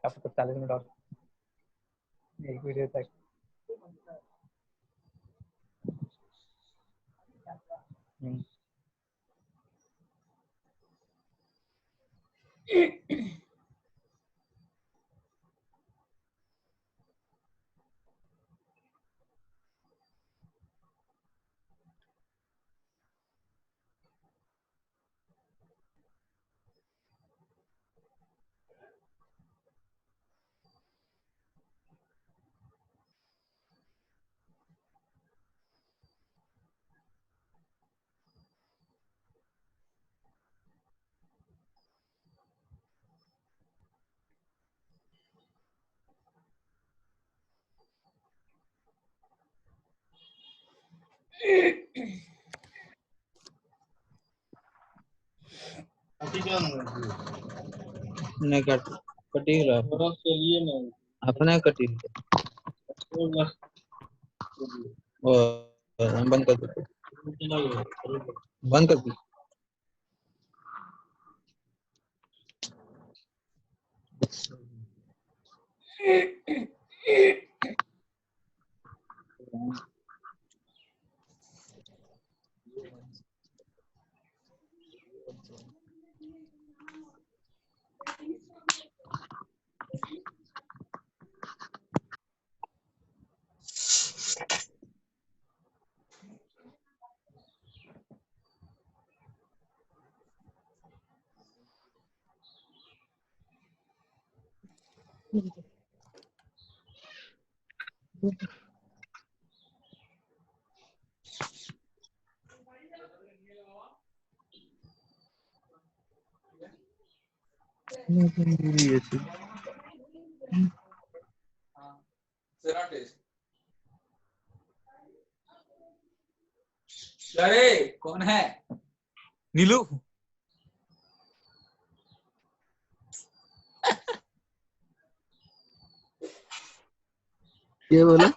अब तो 40 मिनट और एक वीडियो तक। नहीं कटी अपने कटी बंद कर दो, बंद कर दो। अरे कौन है? नीलू। क्या बोला?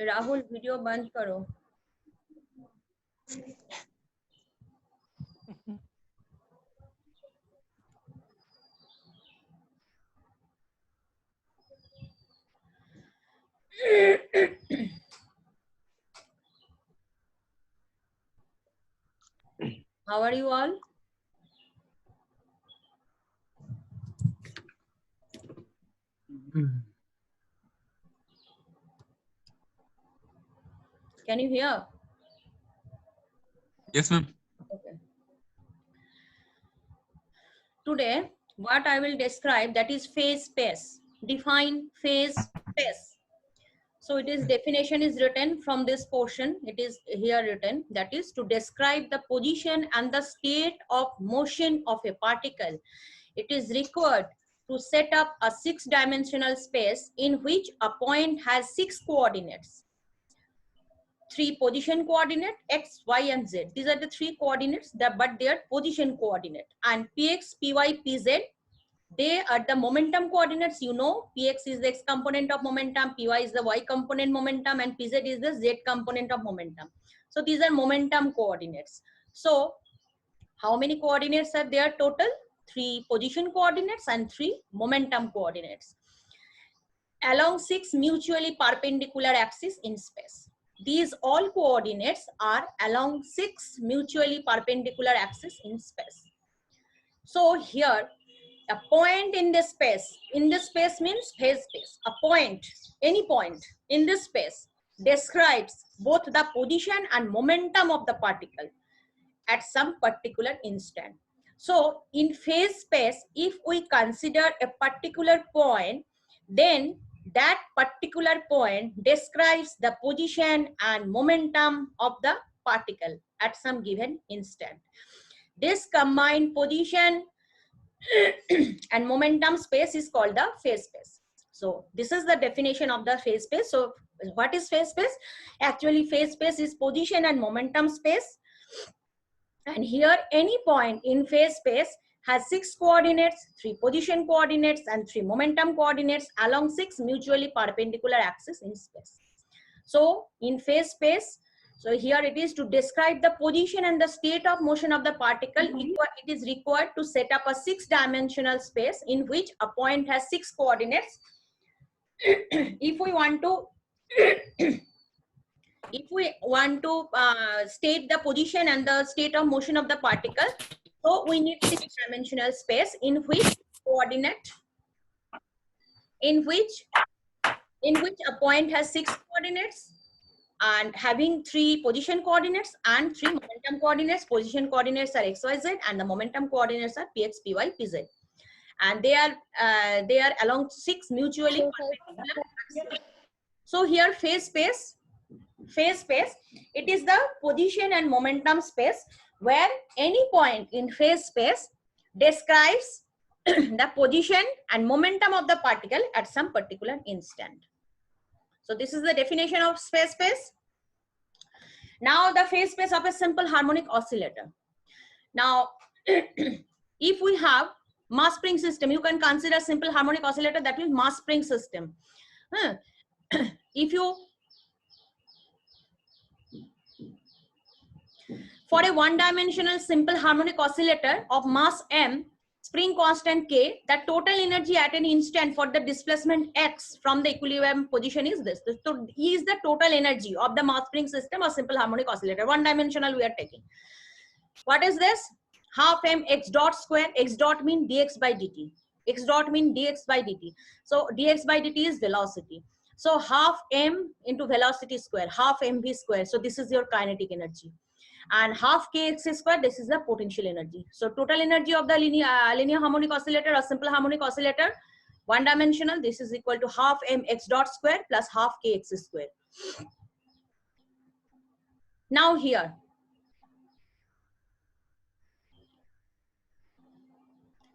राहुल वीडियो बंद करो। How are you all? Can you hear? Yes, ma'am. Okay. Today, what I will describe, that is phase space. Define phase space. So it is, definition is written from this portion. It is here written, that is to describe the position and the state of motion of a particle. It is required to set up a 6-dimensional space in which a point has 6 coordinates. 3 position coordinate, x, y, and z. These are the 3 coordinates, but they are position coordinate. And px, py, pz, they are the momentum coordinates. You know, px is the x component of momentum, py is the y component momentum, and pz is the z component of momentum. So these are momentum coordinates. So how many coordinates are there total? 3 position coordinates and 3 momentum coordinates along 6 mutually perpendicular axes in space. These all coordinates are along 6 mutually perpendicular axes in space. So here, a point in this space means phase space. A point, any point in this space describes both the position and momentum of the particle at some particular instant. So in phase space, if we consider a particular point, then that particular point describes the position and momentum of the particle at some given instant. This combined position and momentum space is called the phase space. So this is the definition of the phase space. So what is phase space? Actually, phase space is position and momentum space. And here any point in phase space has 6 coordinates, 3 position coordinates and 3 momentum coordinates along 6 mutually perpendicular axes in space. So in phase space, so here it is to describe the position and the state of motion of the particle. It is required to set up a 6-dimensional space in which a point has 6 coordinates. If we want to state the position and the state of motion of the particle, so we need 6-dimensional space in which coordinate, in which a point has 6 coordinates and having 3 position coordinates and 3 momentum coordinates. Position coordinates are x, y, z, and the momentum coordinates are px, py, pz, and they are along 6 mutually perpendicular axes. So here phase space, it is the position and momentum space where any point in phase space describes the position and momentum of the particle at some particular instant. So this is the definition of phase space. Now the phase space of a simple harmonic oscillator. Now if we have mass spring system, you can consider simple harmonic oscillator, that means mass spring system. If you, for a 1-dimensional simple harmonic oscillator of mass m, spring constant k, the total energy at an instant for the displacement x from the equilibrium position is this. So E is the total energy of the mass spring system or simple harmonic oscillator. 1-dimensional we are taking. What is this? Half m x dot square. X dot mean dx by dt. X dot mean dx by dt. So dx by dt is velocity. So half m into velocity square, half mv square. So this is your kinetic energy. And half kx square, this is the potential energy. So total energy of the linear harmonic oscillator or simple harmonic oscillator, 1-dimensional, this is equal to half m x dot square plus half kx square. Now here,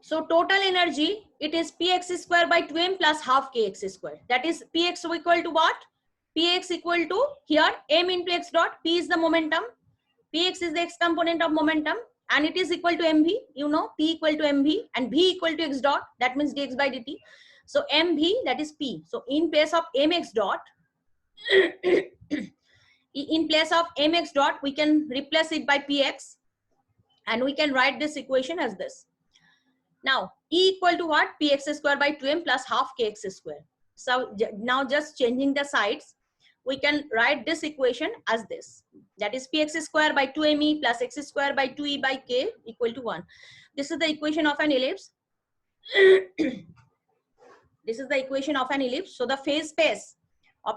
so total energy, it is px square by 2m plus half kx square. That is px equal to what? Px equal to here m into x dot, p is the momentum. Px is the x component of momentum and it is equal to mv, you know, p equal to mv and v equal to x dot, that means dx by dt. So mv, that is p. So in place of mx dot, we can replace it by px and we can write this equation as this. Now E equal to what? Px square by 2m plus half kx square. So now just changing the sides, we can write this equation as this. That is px square by 2me plus x square by 2e by k equal to 1. This is the equation of an ellipse. This is the equation of an ellipse. So the phase space of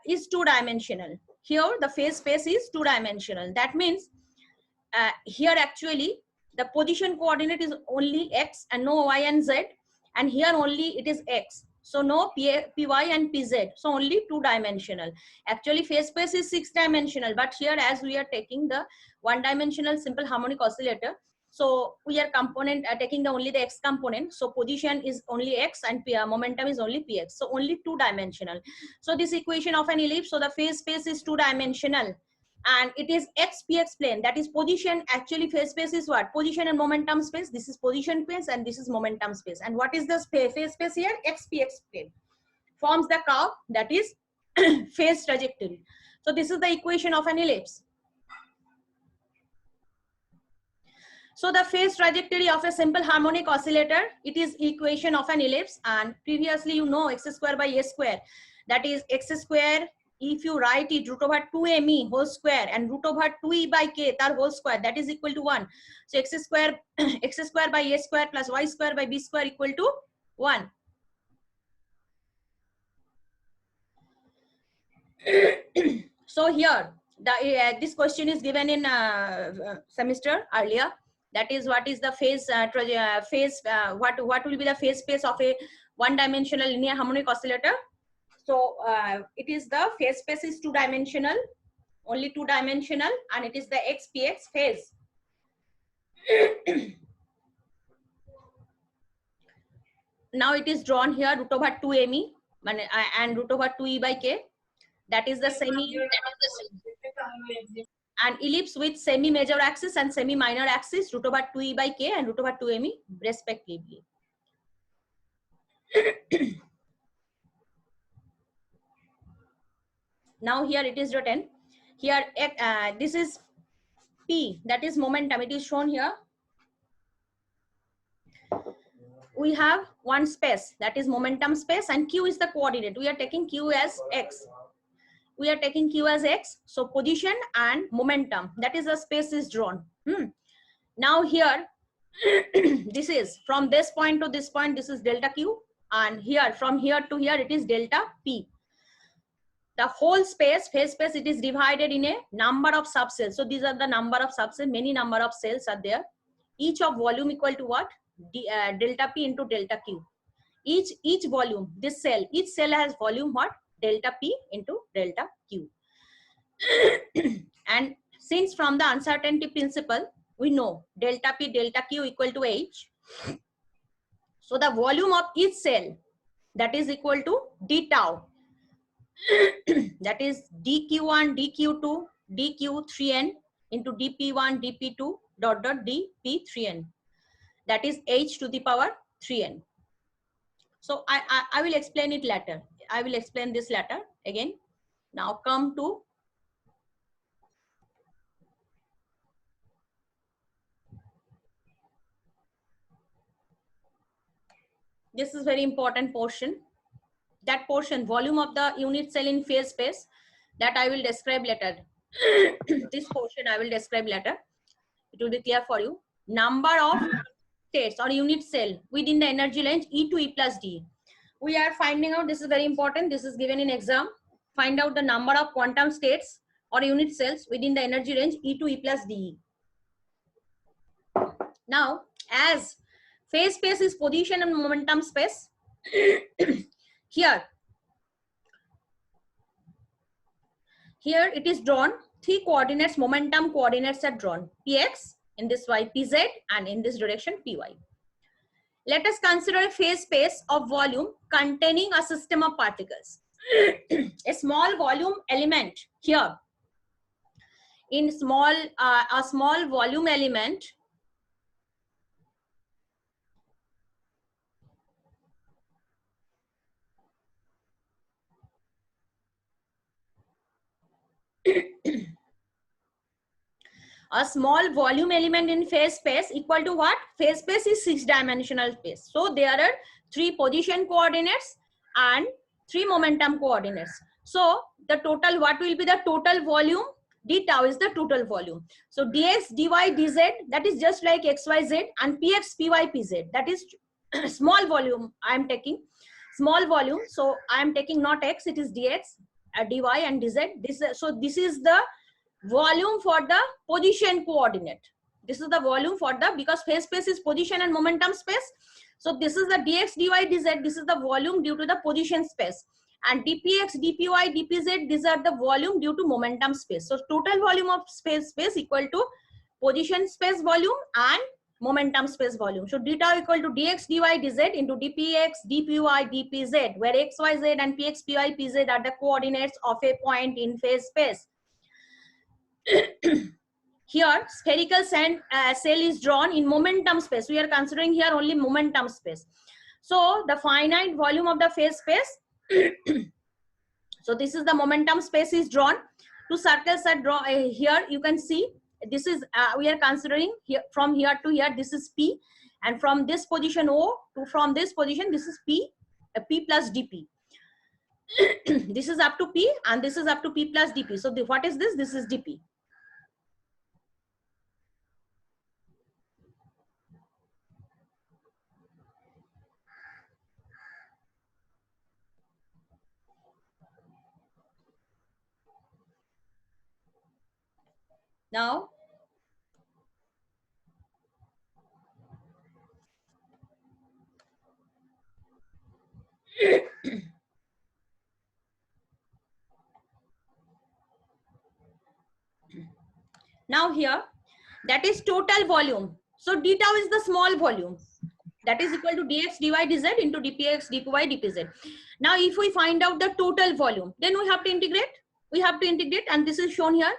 is 2-dimensional. Here the phase space is 2-dimensional. That means here actually the position coordinate is only x and no y and z, and here only it is x. So no py and pz, so only 2-dimensional. Actually phase space is 6-dimensional, but here as we are taking the 1-dimensional simple harmonic oscillator, so we are taking only the x component. So position is only x and momentum is only px, so only 2-dimensional. So this equation of an ellipse, so the phase space is 2-dimensional and it is x px plane, that is position. Actually phase space is what? Position and momentum space. This is position space and this is momentum space. And what is the phase space here? X px plane forms the curve, that is phase trajectory. So this is the equation of an ellipse. So the phase trajectory of a simple harmonic oscillator, it is equation of an ellipse, and previously you know x square by a square, that is x square. If you write it root over 2me whole square and root over 2e by k tar whole square, that is equal to 1. So x square by a square plus y square by b square equal to 1. So here this question is given in semester earlier. That is what is the phase what will be the phase space of a one dimensional linear harmonic oscillator. So it is the phase space is two dimensional, only two dimensional, and it is the XPX phase. Now it is drawn here root over 2 me and root over 2 e by k. That is the semi and ellipse with semi major axis and semi minor axis, root over 2 e by k and root over 2 me respectively. Now here it is written here, this is P, that is momentum. It is shown here. We have one space, that is momentum space, and Q is the coordinate. We are taking Q as X. We are taking Q as X. So position and momentum, that is the space is drawn. Now here, this is from this point to this point, this is delta Q, and here from here to here it is delta P. The whole space, phase space, it is divided in a number of subcells. So these are the number of subcells, many number of cells are there. Each of volume equal to what? Delta P into delta Q. Each volume, this cell, each cell has volume what? Delta P into delta Q. And since from the uncertainty principle, we know delta P delta Q equal to H. So the volume of each cell, that is equal to d tau. That is dq1, dq2, dq3n into dp1, dp2 dot dp3n. That is h to the power 3n. So I will explain it later. I will explain this later again. Now come to this is very important portion. That portion, volume of the unit cell in phase space, that I will describe later. This portion I will describe later. It will be clear for you. Number of states or unit cell within the energy range E to E plus D. We are finding out, this is very important, this is given in exam. Find out the number of quantum states or unit cells within the energy range E to E plus DE. Now, as phase space is position and momentum space, here it is drawn, three coordinates, momentum coordinates are drawn, px, in this y pz, and in this direction py. Let us consider a phase space of volume containing a system of particles. A small volume element here, in a small volume element, a small volume element in phase space equal to what? Phase space is 6-dimensional space. So there are 3 position coordinates and 3 momentum coordinates. So the total, what will be the total volume? D tau is the total volume. So dx, dy, dz, that is just like xyz, and px, py, pz, that is small volume. I am taking small volume. So I am taking not x, it is dx, dy and dz. So this is the volume for the position coordinate. This is the volume for the, because phase space is position and momentum space. So this is the dx, dy, dz. This is the volume due to the position space. And dpx, dpy, dpz, these are the volume due to momentum space. So total volume of space equal to position space volume and momentum space volume. So d tau equal to dx, dy, dz into dpx, dpy, dpz, where x, y, z and px, py, pz are the coordinates of a point in phase space. Here spherical cell is drawn in momentum space. We are considering here only momentum space. So the finite volume of the phase space. So this is the momentum space is drawn. 2 circles are drawn here. You can see this is we are considering here, from here to here, this is P, and from this position O to from this position, this is P, P plus dP. This is up to P and this is up to P plus dP. So what is this? This is dP. Now, Now here, that is total volume. So d tau is the small volume. That is equal to dx dy dz into dpx dpy dpz. Now if we find out the total volume, then we have to integrate. We have to integrate, and this is shown here.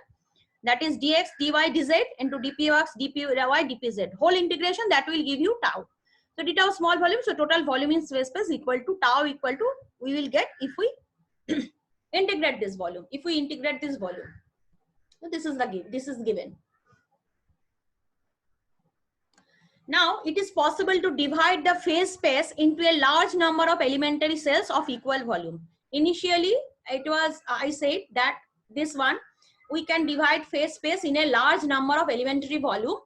That is dx dy dz into dpx dpy dpz. Whole integration, that will give you tau. So d tau small volume, so total volume in space equal to tau equal to, we will get if we integrate this volume. If we integrate this volume. So this is given. Now it is possible to divide the phase space into a large number of elementary cells of equal volume. Initially, it was, I said that this one, we can divide phase space in a large number of elementary volume.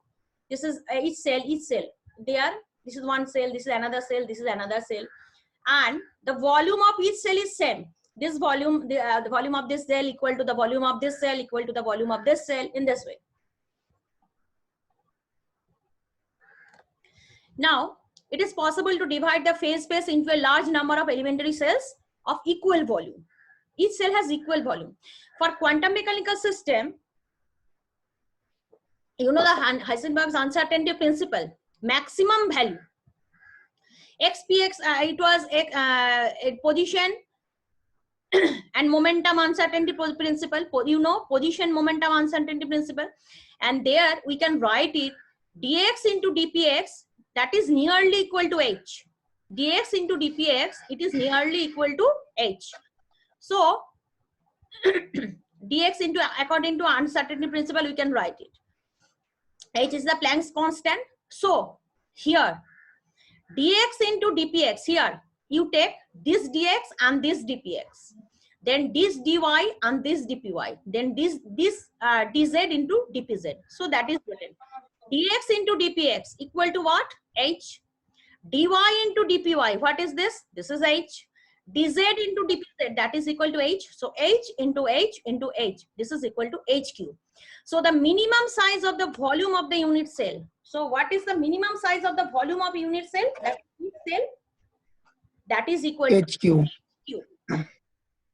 This is each cell. There, this is one cell, this is another cell, this is another cell. And the volume of each cell is same. This volume, the volume of this cell equal to the volume of this cell equal to the volume of this cell, in this way. Now, it is possible to divide the phase space into a large number of elementary cells of equal volume. Each cell has equal volume. For quantum mechanical system, you know the Heisenberg's uncertainty principle, maximum value. XPX, it was a position and momentum uncertainty principle. You know, position momentum uncertainty principle. And there we can write it dx into dpx, that is nearly equal to h. Dx into dpx, it is nearly equal to h. So dx into, according to uncertainty principle, we can write it. H is the Planck's constant. So here dx into dpx, here you take this dx and this dpx, then this dy and this dpy, then this dz into dpz. So that is written. Dx into dpx equal to what? H. Dy into dpy, what is this? This is h. Dz into dpz, that is equal to h. So h into h into h, this is equal to h cube. So the minimum size of the volume of the unit cell. So what is the minimum size of the volume of unit cell? That is equal to h cube.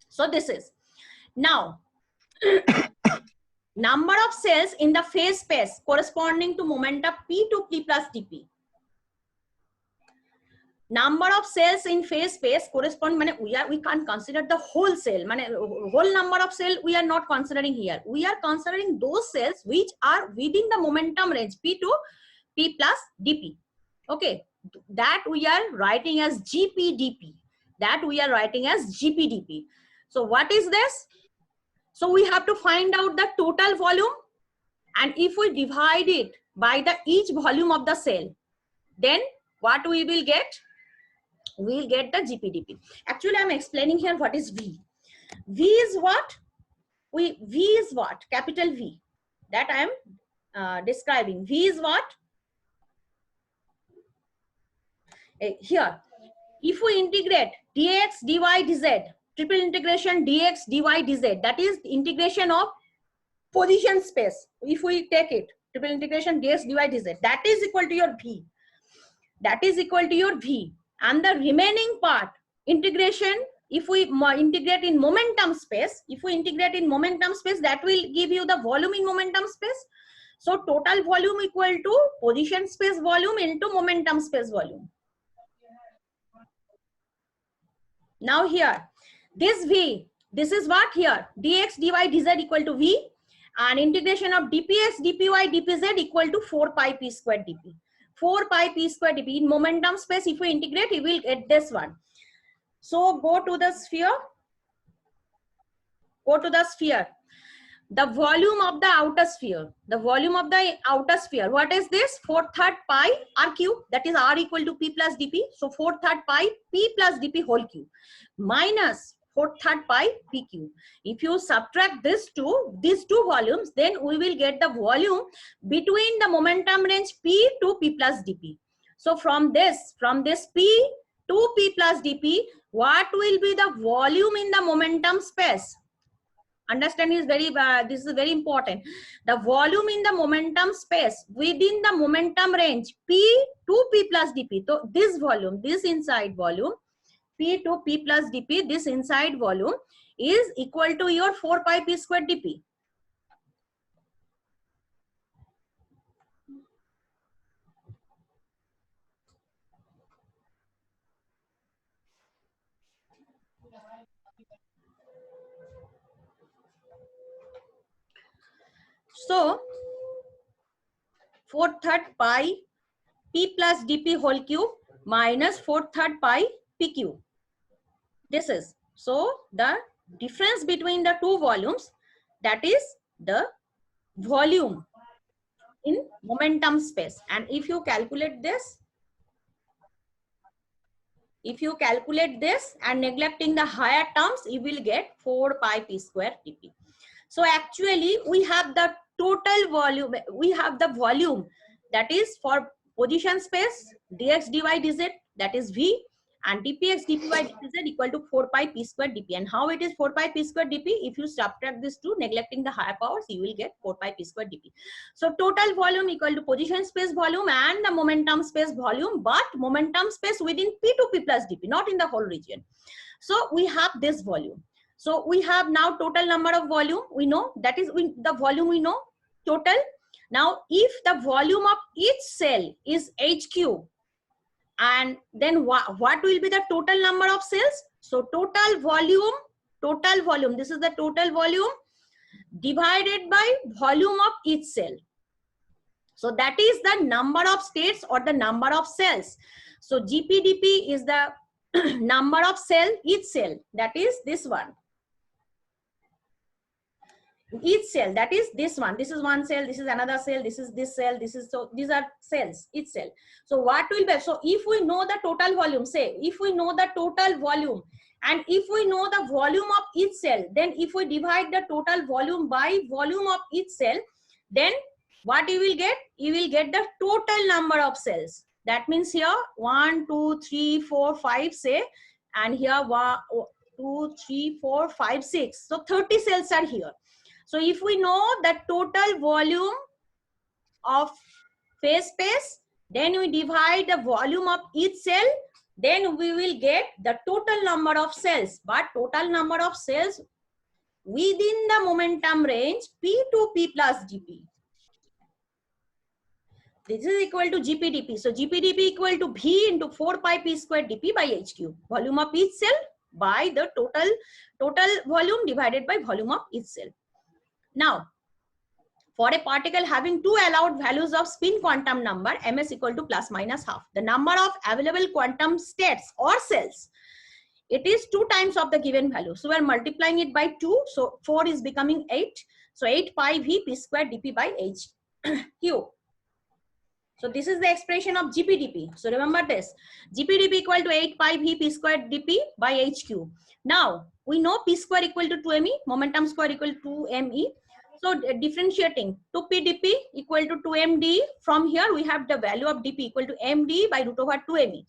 So this is. Now, number of cells in the phase space corresponding to momentum p to p plus dp. Number of cells in phase space correspond, we can't consider the whole cell, whole number of cell we are not considering here. We are considering those cells which are within the momentum range p to p plus dp. Okay, that we are writing as gpdp. That we are writing as gpdp. So what is this? So we have to find out the total volume, and if we divide it by the each volume of the cell, then what we will get? We will get the GPDP. Actually, I'm explaining here what is V. V is what? V is what? Capital V. That I am describing. V is what? Here, if we integrate dx, dy, dz, triple integration dx, dy, dz, that is integration of position space. If we take it, triple integration dx, dy, dz, that is equal to your V. That is equal to your V. And the remaining part, integration, if we integrate in momentum space, that will give you the volume in momentum space. So total volume equal to position space volume into momentum space volume. Now here, this V, this is what here? Dx, dy, dz equal to V, and integration of dpx, dpy, dpz equal to 4 pi p square dp. 4 pi p square dp. In momentum space, if we integrate, we will get this one. So go to the sphere. Go to the sphere. The volume of the outer sphere. The volume of the outer sphere. What is this? 4/3 pi r cube. That is r equal to p plus dp. So 4/3 pi p plus dp whole cube minus 4/3 pi p cube. If you subtract these two volumes, then we will get the volume between the momentum range p to p plus dp. So from this p to p plus dp, what will be the volume in the momentum space? Understand is very, this is very important. The volume in the momentum space within the momentum range p to p plus dp. So this volume, this inside volume, P to P plus dP, this inside volume is equal to your 4 pi P square dP. So 4/3 pi P plus dP whole cube minus 4/3 pi P cube. This is, so the difference between the two volumes, that is the volume in momentum space. And if you calculate this, and neglecting the higher terms, you will get 4 pi P square dP. So actually we have the total volume, we have the volume that is for position space, dx dy dz, that is V, and dpx dpy dz equal to 4 pi P square dP. And how it is 4 pi P square dP? If you subtract this two, neglecting the higher powers, you will get 4 pi P square dP. So total volume equal to position space volume and the momentum space volume, but momentum space within P to P plus dP, not in the whole region. So we have this volume. So we have now total number of volume, we know, that is the volume we know, total. Now if the volume of each cell is H cube, and then what will be the total number of cells? So total volume, this is the total volume divided by volume of each cell. So that is the number of states or the number of cells. So GPDP is the number of cell, each cell, that is this one. Each cell, that is this one. This is one cell, this is another cell, this is this cell, this is, so these are cells, each cell. So what will be, so if we know the total volume, say if we know the total volume and if we know the volume of each cell, then if we divide the total volume by volume of each cell, then what you will get? You will get the total number of cells. That means here 1, 2, 3, 4, 5 say, and here 1, 2, 3, 4, 5, 6. So 30 cells are here. So if we know the total volume of phase space, then we divide the volume of each cell, then we will get the total number of cells. But total number of cells within the momentum range P to P plus dP. This is equal to GPdP. So GPdP equal to V into 4 pi P square dP by H cube. Volume of each cell by the total volume divided by volume of each cell. Now, for a particle having two allowed values of spin quantum number, ms equal to plus minus half, the number of available quantum states or cells, it is 2 times of the given value. So we are multiplying it by 2. So 4 is becoming 8. So 8 pi V P square dP by H cube. So this is the expression of GPdP. So remember this, GPdP equal to 8 pi V P square dP by H cube. Now we know P square equal to 2me, momentum square equal to 2me. So differentiating 2p dp equal to 2md. From here we have the value of dp equal to md by root over 2me.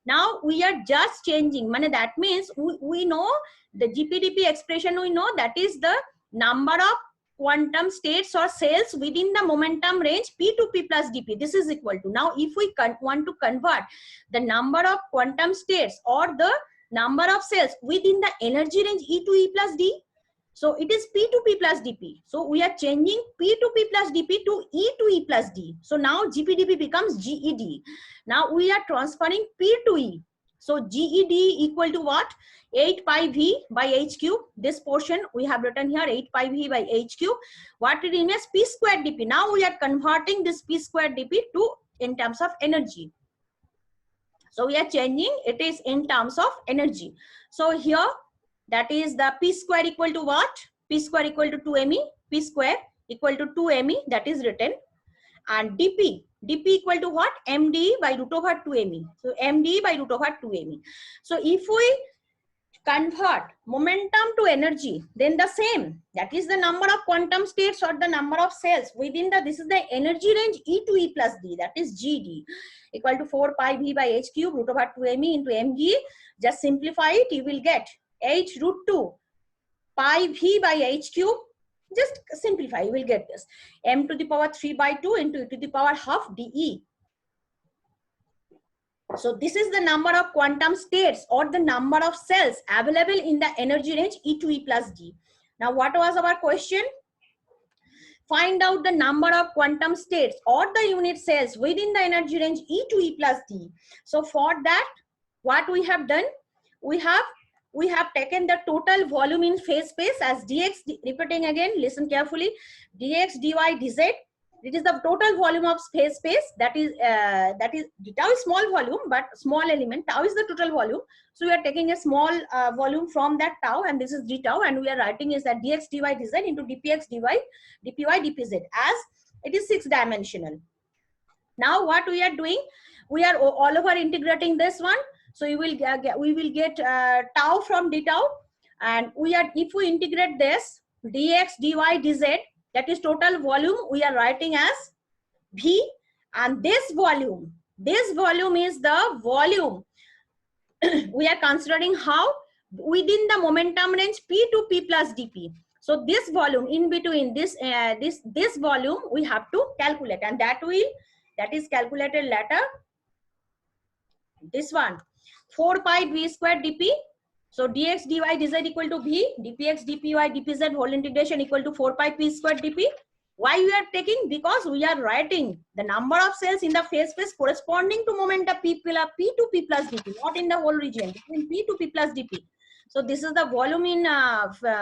Now we are just changing. That means we know the GPdP expression, we know that is the number of quantum states or cells within the momentum range P to P plus dP. This is equal to, now if we want to convert the number of quantum states or the number of cells within the energy range E to E plus D, so it is P to P plus dP. So we are changing P to P plus dP to E to E plus D. So now GPdP becomes GED. Now we are transferring P to E. So GED equal to what? 8 pi V by H cube. This portion we have written here 8 pi V by H cube. What it is? P square dP. Now we are converting this P square dP to in terms of energy. So we are changing, it is in terms of energy. So here, that is the P square equal to what? P square equal to 2me, P square equal to 2me, that is written. And dP equal to what? md by root over 2me. So md by root over 2me. So if we convert momentum to energy, then the same, that is the number of quantum states or the number of cells within the, this is the energy range E to E plus D, that is GD, equal to 4 pi V by H cube root over 2me into mg. Just simplify it, you will get H root 2 pi V by H cube. Just simplify, you will get this. M to the power 3 by 2 into E to the power half dE. So this is the number of quantum states or the number of cells available in the energy range E to E plus D. Now what was our question? Find out the number of quantum states or the unit cells within the energy range E to E plus D. So for that, what we have done, we have taken the total volume in phase space as dx, repeating again, listen carefully, dx, dy, dz. It is the total volume of phase space, that is tau is small volume, but small element, tau is the total volume. So we are taking a small volume from that tau, and this is d tau, and we are writing is that dx, dy, dz into dpx, dy, dpy, dpz, as it is 6-dimensional. Now what we are doing, we are all over integrating this one. So we will get tau from d tau, and if we integrate this dx, dy, dz, that is total volume, we are writing as V, and this volume is the volume we are considering how within the momentum range P to P plus dP. So this volume in between this volume we have to calculate, and that is calculated later. This one 4 pi V square dP. So dx, dy, dz equal to V, dpx, dpy, dpz whole integration equal to 4 pi p square dp. Why we are taking? Because we are writing the number of cells in the phase space corresponding to momentum P to P plus dp, not in the whole region, between P to P plus dp. So this is the volume in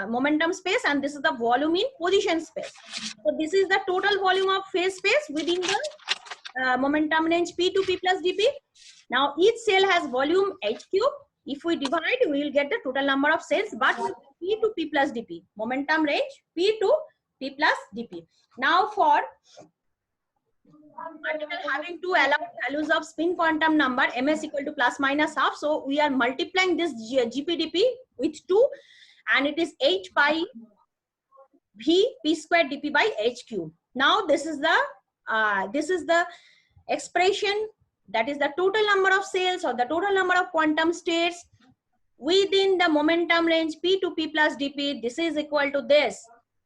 momentum space, and this is the volume in position space. So this is the total volume of phase space within the momentum range P to P plus dp. Now each cell has volume h cube. If we divide, we will get the total number of cells, but P to P plus dP, momentum range P to P plus dP. Now for particle having two allowed values of spin quantum number, ms equal to plus minus half, so we are multiplying this GPdP with 2, and it is h pi v p square dP by h cube. Now this is the expression, that is the total number of cells or the total number of quantum states within the momentum range P to P plus dP. This is equal to this.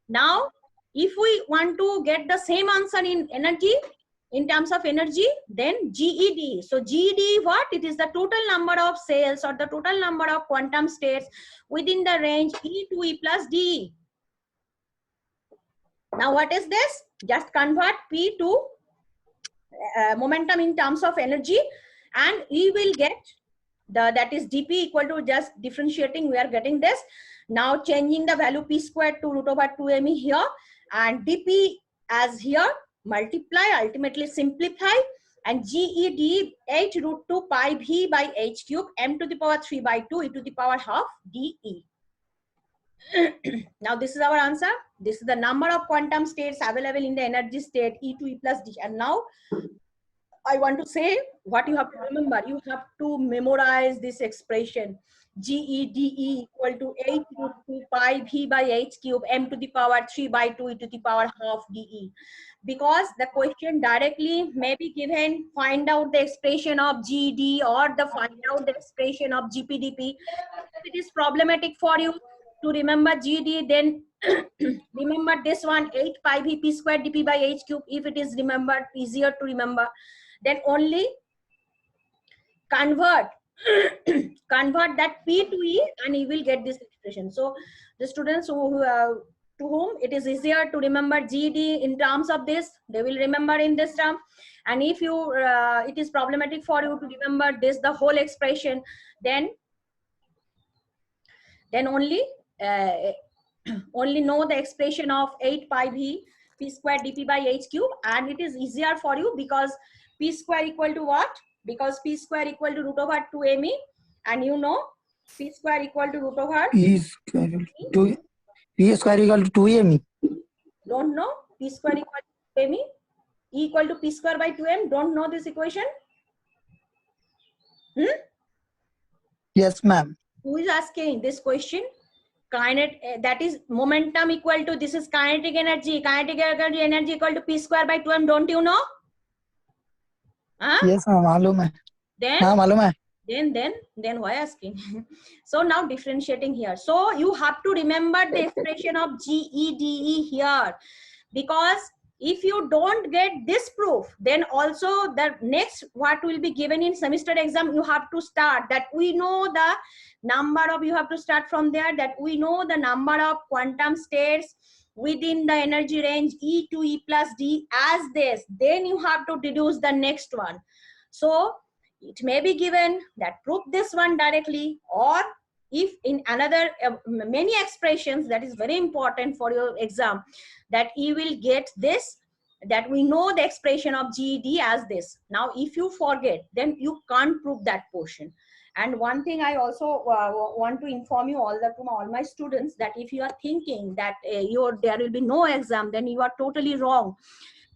Now, if we want to get the same answer in energy, in terms of energy, then GED. So GED what? It is the total number of cells or the total number of quantum states within the range E to E plus D. Now what is this? Just convert P to momentum in terms of energy, and we will get that is dP equal to, just differentiating, we are getting this. Now changing the value p squared to root over 2me here, and dP as here, multiply, ultimately simplify, and GED h root 2 pi v by h cube m to the power 3 by 2 e to the power half dE. Now this is our answer. This is the number of quantum states available in the energy state E to E plus D. And now I want to say what you have to remember. You have to memorize this expression. GEDE equal to h root 2 pi v by h cube m to the power 3 by 2 e to the power half dE. Because the question directly may be given, find out the expression of GED or find out the expression of GPdP. If it is problematic for you to remember GED, then remember this one, 8 pi v p square dP by h cube. If it is remembered, easier to remember, then only convert that P to E and you will get this expression. So the students who to whom it is easier to remember GED in terms of this, they will remember in this term. And if you it is problematic for you to remember this, the whole expression, then only only know the expression of 8 pi v p square dP by h cube, and it is easier for you because p square equal to what? Because p square equal to root over 2me, and you know p square equal to root over p square equal to 2me. Don't know p square equal to 2me, e equal to p square by 2m. Don't know this equation? Yes, ma'am. Who is asking this question? Kinetic, that is momentum equal to, this is kinetic energy. Kinetic energy equal to p square by 2m. Don't you know? Huh? Yes, ma'am. मालूम है. Then, हाँ, मालूम है. Then why asking? So now differentiating here. So you have to remember the expression of GEDE here, because if you don't get this proof, then also the next what will be given in semester exam, you have to start that we know the number of, you have to start from there, that we know the number of quantum states within the energy range E to E plus D as this, then you have to deduce the next one. So it may be given that prove this one directly, or if in another many expressions, that is very important for your exam, that you will get this, that we know the expression of GED as this. Now if you forget, then you can't prove that portion. And one thing I also want to inform you all, that to all my students, that if you are thinking that there will be no exam, then you are totally wrong,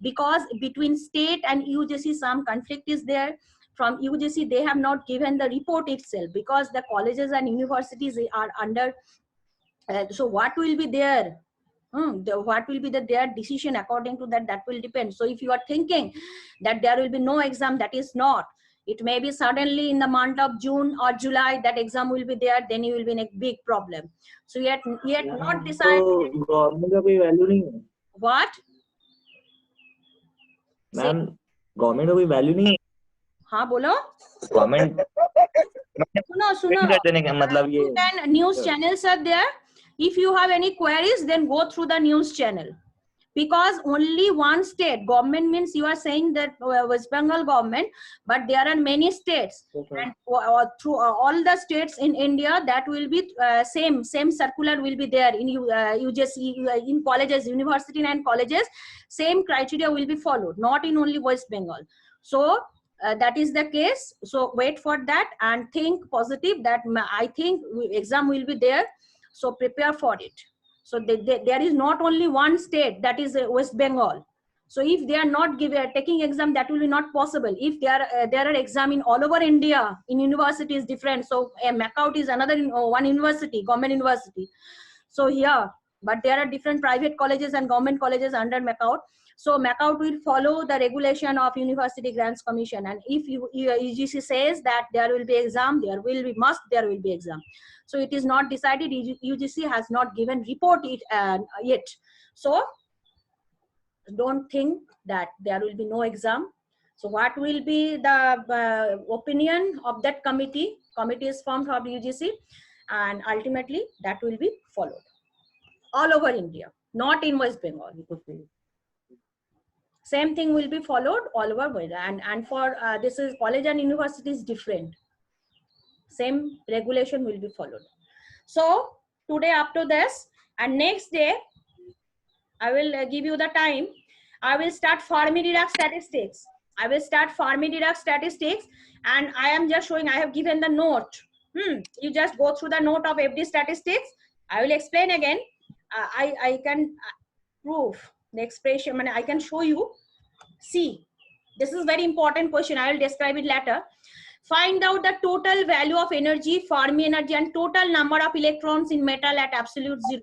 because between state and UGC some conflict is there. From UGC they have not given the report itself, because the colleges and universities are under so what will be there, what will be their decision according to that, that will depend. So if you are thinking that there will be no exam, that is not. It may be suddenly in the month of June or July that exam will be there, then you will be in a big problem. So yet not decided. तो government का कोई value नहीं है What? Ma'am, government का कोई value नहीं है. हाँ बोलो. गवर्नमेंट सुनो मतलब ये then news channels are there. If you have any queries, then go through the news channel, because only one state government means you are saying that West Bengal government, but there are many states, and through all the states in India, that will be same circular will be there in UGC, in colleges, university and colleges, same criteria will be followed, not in only West Bengal. So that is the case. So wait for that and think positive that I think exam will be there. So prepare for it. So there is not only one state, that is West Bengal. So if they are not taking exam, that will be not possible. If there are exam in all over India, in universities different. So MACAUT is another one university, government university. So here, but there are different private colleges and government colleges under MACAUT. So MACAUT will follow the regulation of University Grants Commission. And if UGC says that there will be exam, there will be exam. So it is not decided. UGC has not given report yet. So don't think that there will be no exam. So what will be the opinion of that committee? Committee is formed from UGC, and ultimately that will be followed all over India, not in West Bengal. Same thing will be followed all over, and for this is college and university is different. Same regulation will be followed. So today after this, and next day I will give you the time. I will start Fermi-Dirac statistics. I will start Fermi-Dirac statistics, and I am just showing, I have given the note. You just go through the note of FD statistics. I will explain again. I can prove the expression, I can show you. See, this is very important question. I will describe it later. Find out the total value of energy, Fermi energy, and total number of electrons in metal at absolute zero.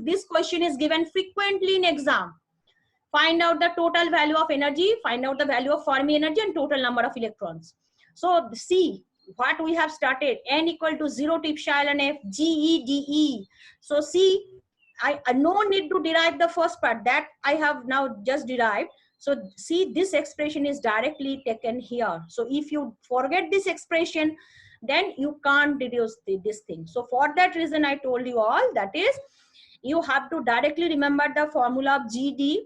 This question is given frequently in exam. Find out the total value of energy, find out the value of Fermi energy, and total number of electrons. So see what we have started. N equal to 0 to epsilon F, GeDE. So see, I no need to derive the first part, that I have now just derived. So see, this expression is directly taken here. So if you forget this expression, then you can't deduce this thing. So for that reason, I told you all, that is, you have to directly remember the formula of GD.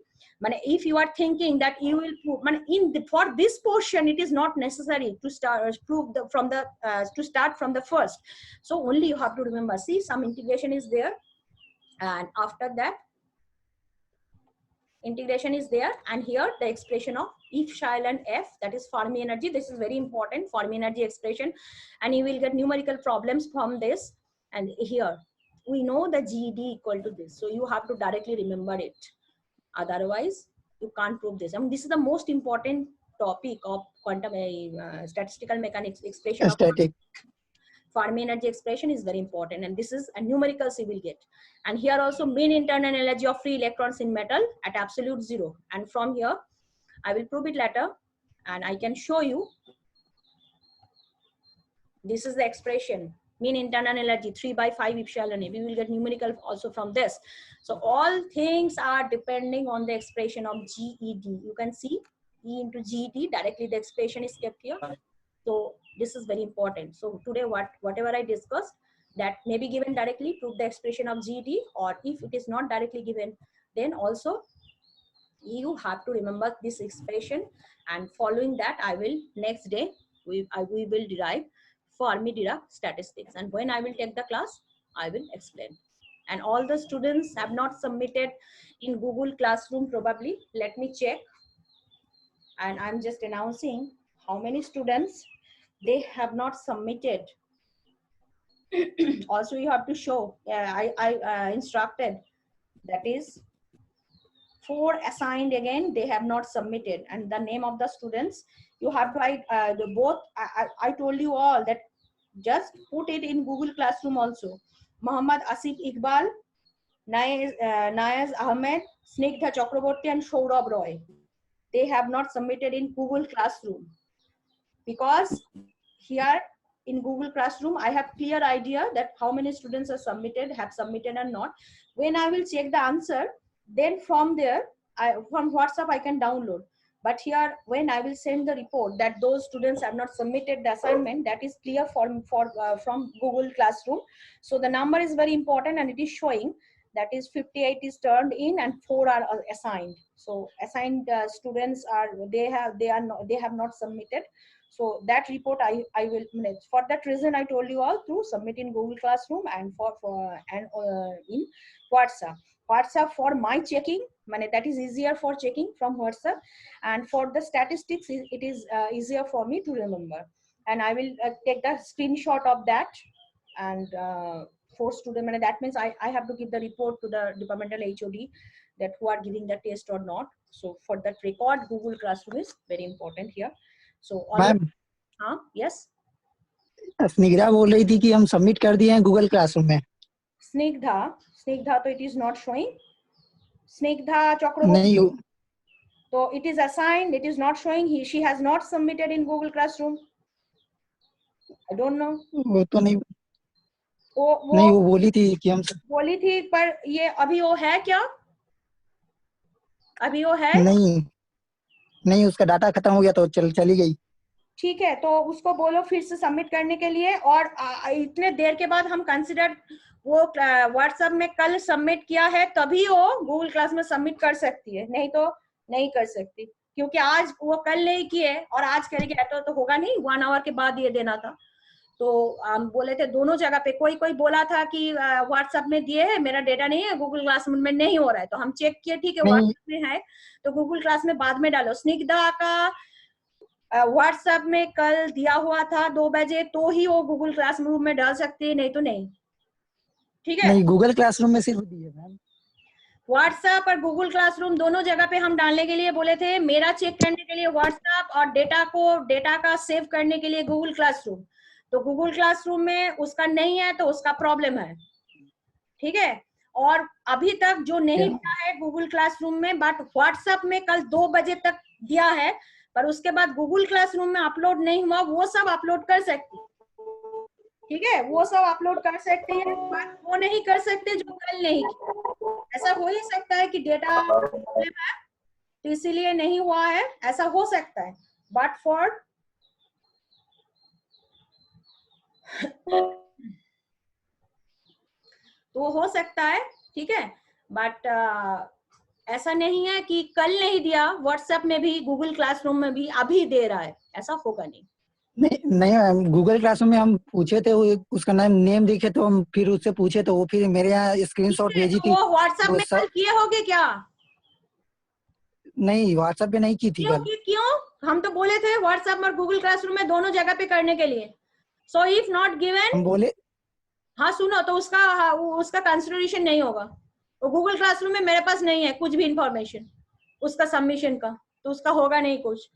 If you are thinking that you will for this portion, it is not necessary to start to start from the first. So only you have to remember. See, some integration is there, and after that, integration is there, and here the expression of epsilon F, that is Fermi energy. This is very important, Fermi energy expression, and you will get numerical problems from this. And here we know the GED equal to this, so you have to directly remember it. Otherwise, you can't prove this. I mean, this is the most important topic of quantum statistical mechanics expression. Static. Fermi energy expression is very important, and this is a numericals you will get. And here also mean internal energy of free electrons in metal at absolute zero. And from here, I will prove it later, and I can show you. This is the expression, mean internal energy 3/5 epsilon A. We will get numerical also from this. So all things are depending on the expression of GED. You can see E into GED, directly the expression is kept here. So this is very important. So today whatever I discussed, that may be given directly, prove the expression of GED, or if it is not directly given, then also you have to remember this expression, and following that I will next day we will derive Fermi-Dirac statistics, and when I will take the class I will explain. And all the students have not submitted in Google Classroom probably. Let me check, and I'm just announcing how many students they have not submitted. Also you have to show, I instructed, that is 4 assigned again, they have not submitted, and the name of the students you have to write both. I told you all that just put it in Google Classroom also. Muhammad Asif Iqbal, Nayaz Ahmed, Snigdha Chakraborty and Saurabh Roy. They have not submitted in Google Classroom, because here in Google Classroom I have clear idea that how many students are have submitted or not. When I will check the answer, then from there from WhatsApp I can download. But here when I will send the report that those students have not submitted the assignment, that is clear from Google Classroom. So the number is very important, and it is showing that is 58 is turned in and 4 are assigned. So assigned students are they have not submitted. So that report I will, for that reason I told you all to submit in Google Classroom and in WhatsApp. WhatsApp for my checking, that is easier for checking from WhatsApp, and for the statistics it is easier for me to remember. And I will take the screenshot of that, and for student, that means I have to give the report to the departmental HOD that who are giving the test or not. So for that record, Google Classroom is very important here. So ma'am, हाँ, yes, Snigdha बोल रही थी कि हम submit कर दिए हैं Google classroom में. Snigdha, so it is not showing. Snigdha Chakraborty, नहीं, so it is assigned, it is not showing. She has not submitted in Google Classroom. I don't know. वो तो नहीं, वो वो बोली थी कि हम बोली थी, पर ये अभी वो है क्या? अभी वो है? नहीं, उसका डाटा खत्म हो गया तो चली गई. ठीक है, तो उसको बोलो फिर से सबमिट करने के लिए, और इतने देर के बाद हम कंसिडर वो व्हाट्सएप में कल सबमिट किया है तभी वो गूगल क्लास में सबमिट कर सकती है, नहीं तो नहीं कर सकती, क्योंकि आज वो कल नहीं किए और आज करेगी तो होगा नहीं, 1 आवर के बाद ये देना था. तो हम बोले थे दोनों जगह पे, कोई बोला था कि व्हाट्सएप में दिए है, मेरा डेटा नहीं है, गूगल क्लास में नहीं हो रहा है, तो हम चेक किए, ठीक है व्हाट्सएप में है तो गूगल क्लास में बाद में डालो. स्निग्धा का व्हाट्सएप में कल दिया हुआ था 2 बजे, तो ही वो गूगल क्लासरूम में डाल सकते हैं, नहीं तो नहीं. ठीक है, नहीं, गूगल क्लासरूम में सिर्फ दी है मैम. व्हाट्सएप और गूगल क्लासरूम दोनों जगह पे हम डालने के लिए बोले थे. मेरा चेक करने के लिए व्हाट्सएप और डेटा का सेव करने के लिए गूगल क्लासरूम. तो गूगल क्लासरूम में उसका नहीं है तो उसका प्रॉब्लम है, ठीक है. और अभी तक जो नहीं दिया है गूगल क्लासरूम में, बट व्हाट्सएप में कल 2 बजे तक दिया है, पर उसके बाद गूगल क्लासरूम में अपलोड नहीं हुआ, वो सब अपलोड कर सकते, ठीक है, वो सब अपलोड कर सकते हैं, बट वो नहीं कर सकते जो कल नहीं किया. ऐसा हो ही सकता है कि डेटा प्रॉब्लम है तो इसीलिए नहीं हुआ है, ऐसा हो सकता है. बट फॉर तो हो सकता है, ठीक है, बट ऐसा नहीं है कि कल नहीं दिया, व्हाट्सएप में भी गूगल क्लासरूम में भी अभी दे रहा है, ऐसा होगा नहीं. नहीं, गूगल क्लासरूम में हम पूछे थे, उसका नेम दिखे तो हम फिर उससे पूछे तो वो फिर मेरे यहाँ स्क्रीनशॉट भेजी थी. वो व्हाट्सएप में कल किए होगे क्या? नहीं, व्हाट्सएप पे नहीं की थी कल. क्यों? हम तो बोले थे व्हाट्सएप और गूगल क्लासरूम में दोनों जगह पे करने के लिए. सो इफ नॉट गिवन, हम बोले, हाँ सुनो, तो उसका कंसिडरेशन नहीं होगा. वो गूगल क्लासरूम में मेरे पास नहीं है कुछ भी इंफॉर्मेशन उसका सबमिशन का, तो उसका होगा नहीं कुछ.